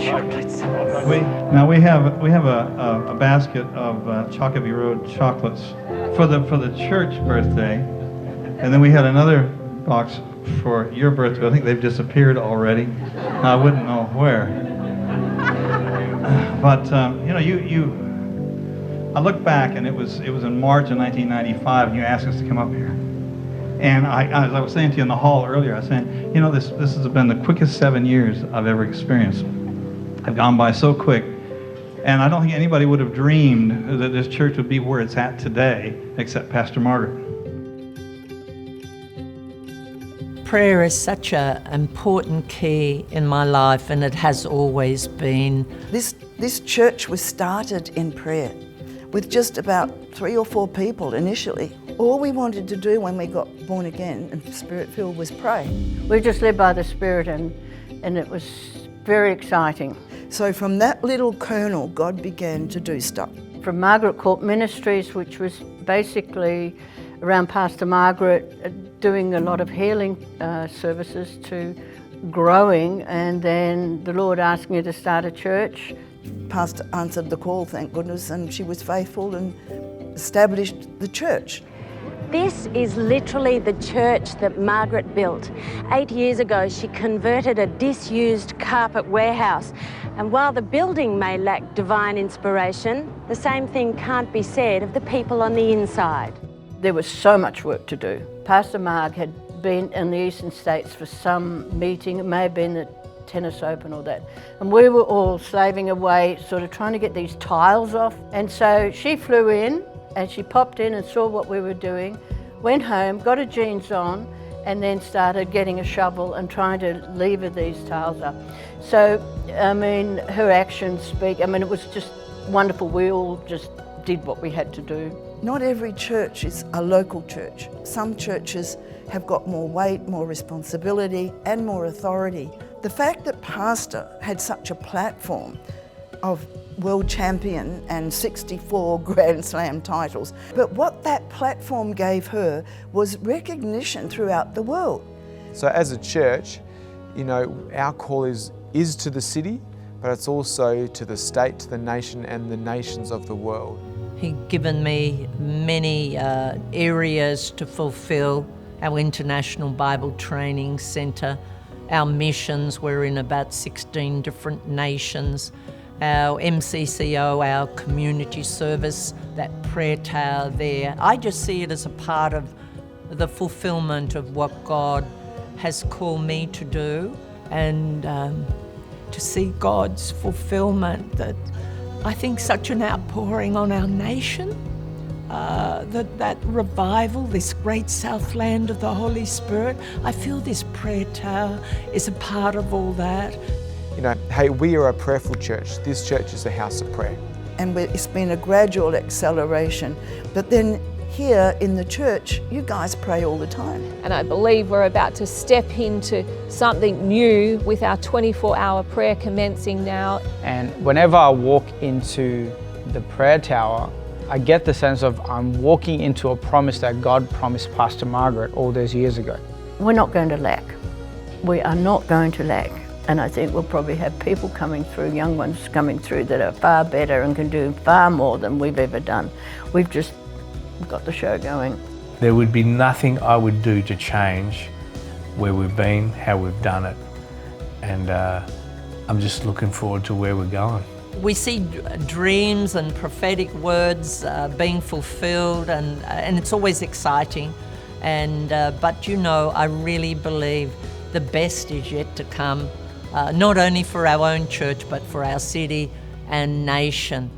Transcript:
chocolates. We have a basket of Chocovy Road chocolates for the church birthday, and then we had another box for your birthday. I think they've disappeared already. I wouldn't know where. But I look back, and it was in March of 1995, and you asked us to come up here. And as I was saying to you in the hall earlier, I was saying, this has been the quickest 7 years I've ever experienced. I've gone by so quick, and I don't think anybody would have dreamed that this church would be where it's at today, except Pastor Margaret. Prayer is such an important key in my life, and it has always been. This church was started in prayer with just about 3 or 4 people initially. All we wanted to do when we got born again and Spirit-filled was pray. We just lived by the Spirit, and it was very exciting. So from that little kernel, God began to do stuff. From Margaret Court Ministries, which was basically around Pastor Margaret, doing a lot of healing services, to growing, and then the Lord asked me to start a church. Pastor answered the call, thank goodness, and she was faithful and established the church. This is literally the church that Margaret built. 8 years ago, she converted a disused carpet warehouse. And while the building may lack divine inspiration, the same thing can't be said of the people on the inside. There was so much work to do. Pastor Marg had been in the Eastern States for some meeting. It may have been the Tennis Open or that. And we were all slaving away, sort of trying to get these tiles off. And so she flew in, and she popped in and saw what we were doing, went home, got her jeans on, and then started getting a shovel and trying to lever these tiles up. So, I mean, her actions speak. I mean, it was just wonderful. We all just did what we had to do. Not every church is a local church. Some churches have got more weight, more responsibility, and more authority. The fact that Pastor had such a platform of world champion and 64 Grand Slam titles, but what that platform gave her was recognition throughout the world. So as a church, our call is to the city, but it's also to the state, to the nation, and the nations of the world. He'd given me many areas to fulfill. Our International Bible Training Centre, our missions, we're in about 16 different nations. Our MCCO, our community service, that prayer tower there. I just see it as a part of the fulfilment of what God has called me to do, and to see God's fulfilment, that I think such an outpouring on our nation, that revival, this great Southland of the Holy Spirit. I feel this prayer tower is a part of all that. Hey, we are a prayerful church. This church is a house of prayer. And it's been a gradual acceleration. But then here in the church, you guys pray all the time. And I believe we're about to step into something new with our 24-hour prayer commencing now. And whenever I walk into the prayer tower, I get the sense of I'm walking into a promise that God promised Pastor Margaret all those years ago. We're not going to lack. We are not going to lack. And I think we'll probably have people coming through, young ones coming through, that are far better and can do far more than we've ever done. We've just got the show going. There would be nothing I would do to change where we've been, how we've done it. And I'm just looking forward to where we're going. We see dreams and prophetic words being fulfilled, and it's always exciting. But I really believe the best is yet to come. Not only for our own church, but for our city and nation.